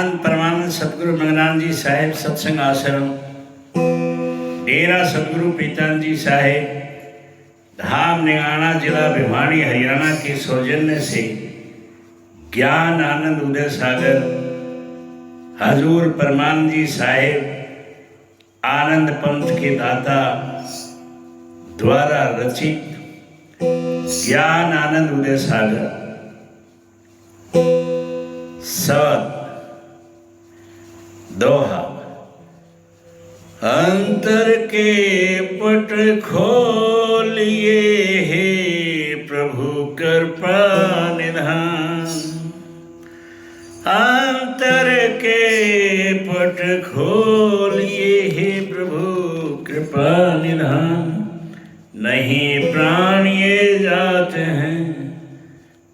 आनंद परमानंद सतगुरु मंगनानंद जी साहेब सत्संग आश्रम डेरा सतगुरु पीतन जी साहेब धाम निगाना जिला भिवानी हरियाणा के सौजन्य से ज्ञान आनंद उदय सागर हजूर परमानंद जी साहेब आनंद पंथ के दाता द्वारा रचित ज्ञान आनंद उदय सागर सवत दोहा। अंतर के पट खोलिए हे प्रभु कृपा निधान। अंतर के पट खोलिए हे प्रभु कृपा निधान। नहीं प्राण ये जाते हैं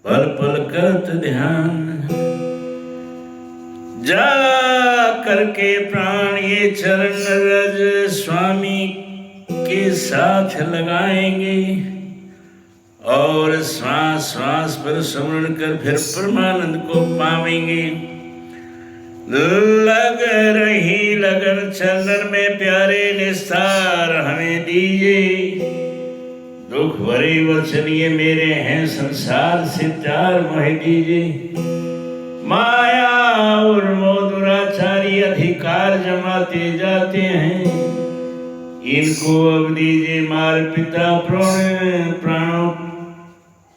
पल पल करत ध्यान। जा करके प्राण ये चरण रज स्वामी के साथ लगाएंगे और श्वास श्वास पर स्मरण कर फिर परमानंद को पावेंगे। लग रही लगन चंदन में प्यारे निस्तार हमें दीजिए। दुख भरे वचन ये मेरे हैं संसार से चार मोह दीजिए। माया और मोदुराचारी अधिकार जमाते जाते हैं, इनको अब दीजिए मार पिता प्राणों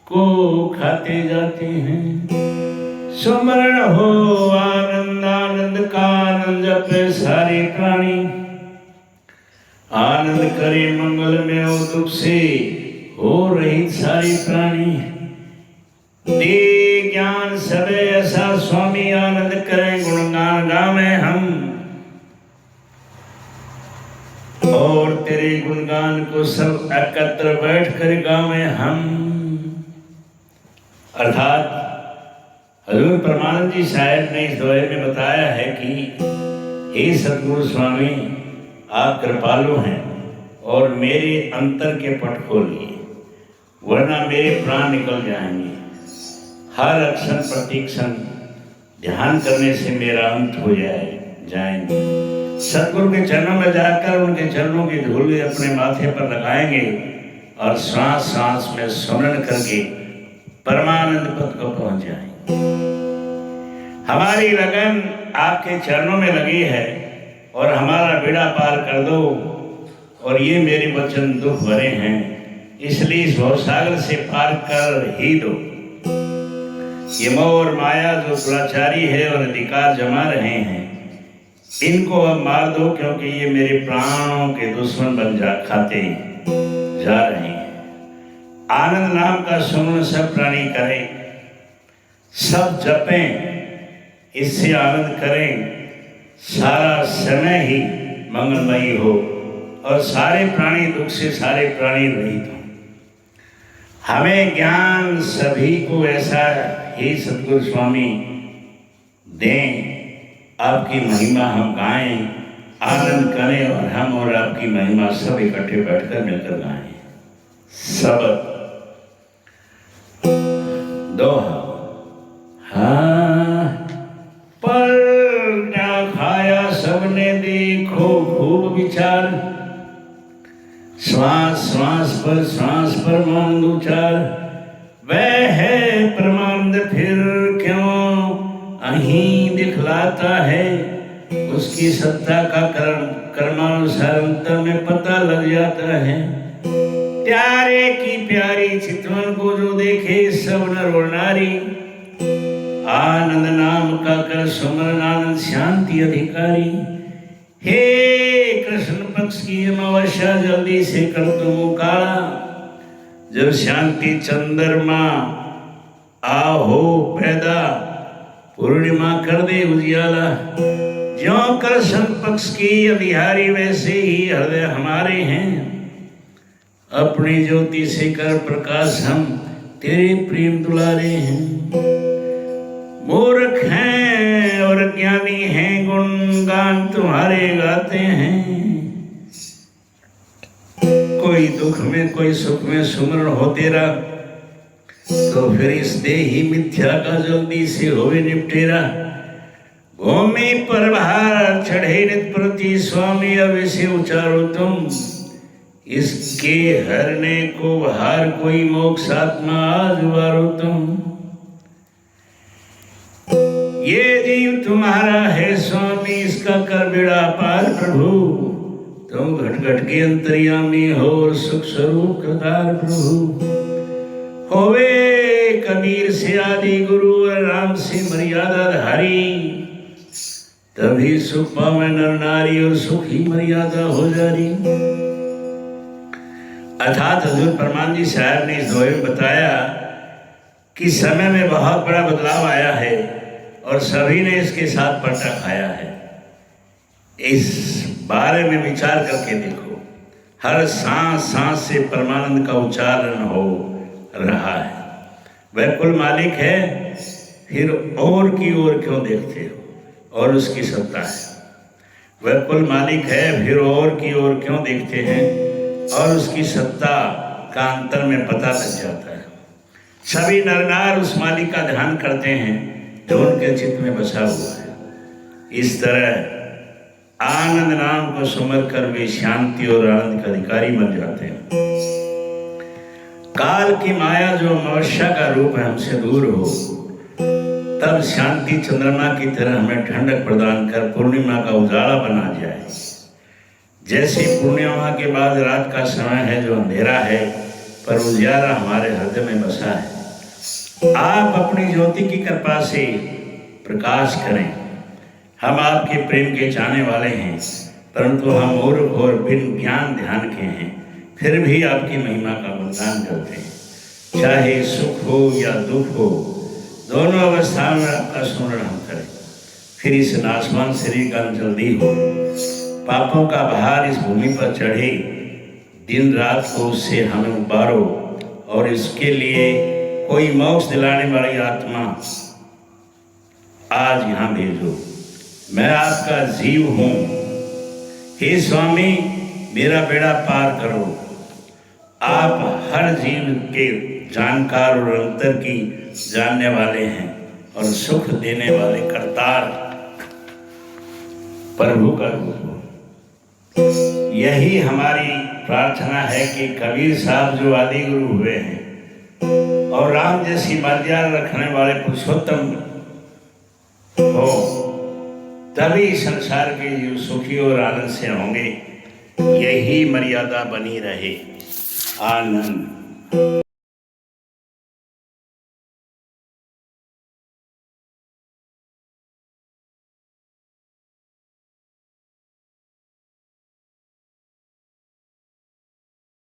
को खाते जाते हैं। सुमरण हो आनंद आनंद का आनंद जपे सारे प्राणी। आनंद करे मंगल में हो दुख से हो रही सारी प्राणी। दे ज्ञान सबे ऐसा स्वामी आनंद करें गुणगान गावे हम और तेरे गुणगान को सब एकत्र बैठ कर गावे हम। अर्थात हजूर परमानंद जी साहेब ने इस दोहे में बताया है कि हे सतगुरु स्वामी आप कृपालु हैं और मेरे अंतर के पट खोलिए वरना मेरे प्राण निकल जाएंगे। हर अक्षर प्रतीक्षण ध्यान करने से मेरा अंत हो जाएंगे। सतगुरु के चरणों में जाकर उनके चरणों की धूल अपने माथे पर लगाएंगे और सांस सांस में स्मरण करके परमानंद पद को पहुंच जाएंगे। हमारी लगन आपके चरणों में लगी है और हमारा बेड़ा पार कर दो। और ये मेरे वचन दुख भरे हैं, इसलिए इस भवसागर से पार कर ही दो। ये मोह और माया जो दुराचारी है और अधिकार जमा रहे हैं, इनको अब मार दो, क्योंकि ये मेरे प्राणों के दुश्मन बन खाते जा रहे हैं। आनंद नाम का सुमरण सब प्राणी करें, सब जपें, इससे आनंद करें। सारा समय ही मंगलमयी हो और सारे प्राणी दुख से सारे प्राणी रहित हो। हमें ज्ञान सभी को ऐसा ही सतगुरु स्वामी दें, आपकी महिमा हम गाएं, आनंद करें और हम और आपकी महिमा सब इकट्ठे बैठकर मिलकर गाएं। सबद दोहा। हाँ पर क्या खाया सबने देखो खूब विचार। श्वास श्वास पर मानंद उचार। वह है परमानंद फिर क्यों अहीं दिखलाता है। उसकी सत्ता का कर्मानुसार अंतर में पता लग जाता है। प्यारे की प्यारी चितवन को जो देखे सब नर और नारी। आनंद नाम का कर सुमरन आनंद शांति अधिकारी। हे कृष्ण पक्ष की अमावस्या जल्दी से कर तुम काला। जब शांति चंद्रमा आहो पैदा पूर्णिमा कर दे उजियाला। ज्यों कृष्ण पक्ष की अधिहारी वैसे ही हृदय हमारे हैं। अपनी ज्योति से कर प्रकाश हम तेरे प्रेम दुलारे हैं। मूर्ख हैं और ज्ञानी हैं गुणगान तुम्हारे गाते हैं। कोई दुख में कोई सुख में सुमरण हो तेरा, तो फिर इस देही मिथ्या का जल्दी से होवे निपटेरा। भूमि पर भार चढ़े नित प्रति स्वामी, अब इसे उचारो तुम, इसके हरने को भार कोई मोक्ष आत्मा आज वारो तुम। ये जीव तुम्हारा है स्वामी, इसका कर बेड़ा पार प्रभु, तुम घट घट के अंतर्यामी हो और सुख स्वरूप करतार प्रभु। होवे कबीर से आदि गुरु और राम से मर्यादा धारी, तभी सुख पावे नर नारी और सुख ही मर्यादा हो जारी। अर्थात हजूर परमान जी साहब ने इस दोहे में बताया कि समय में बहुत बड़ा बदलाव आया है और सभी ने इसके साथ पलटा खाया है। इस बारे में विचार करके देखो, हर सांस सांस से परमानंद का उच्चारण हो रहा है। वह कुल मालिक है, फिर और की ओर क्यों देखते हो, और उसकी सत्ता है। वह कुल मालिक है, फिर और की ओर क्यों देखते हैं, और उसकी सत्ता का अंतर में पता लग जाता है। सभी नर नार उस मालिक का ध्यान करते हैं जो उनके चित्त में बसा हुआ है। इस तरह आनंद नाम को सुमर कर वे शांति और आनंद का अधिकारी बन जाते हैं। काल की माया जो अमावस्या का रूप है हमसे दूर हो, तब शांति चंद्रमा की तरह हमें ठंडक प्रदान कर पूर्णिमा का उजाला बना जाए। जैसे पूर्णिमा के बाद रात का समय है जो अंधेरा है, पर उजाला हमारे हृदय में बसा है। आप अपनी ज्योति की कृपा से प्रकाश करें। हम आपके प्रेम के चाहने वाले हैं, परंतु हम मूर्ख और बिन ज्ञान ध्यान के हैं, फिर भी आपकी महिमा का गुणगान करते हैं। चाहे सुख हो या दुख हो, दोनों अवस्थाओं में आपका स्मरण हम करें। फिर इस नाशवान शरीर का जल्दी हो, पापों का भार इस भूमि पर चढ़े, दिन रात को उससे हमें उबारो, और इसके लिए कोई मोक्ष दिलाने वाली आत्मा आज यहाँ भेजो। मैं आपका जीव हूँ, हे स्वामी मेरा बेड़ा पार करो। आप हर जीव के जानकार और अंतर की जानने वाले हैं और सुख देने वाले करतार प्रभु का रूप हो। यही हमारी प्रार्थना है कि कबीर साहब जो आदि गुरु हुए हैं और राम जैसी मर्यादा रखने वाले पुरुषोत्तम हो, तभी संसार के जीव सुखी और आनंद से होंगे। यही मर्यादा बनी रहे। आनंद।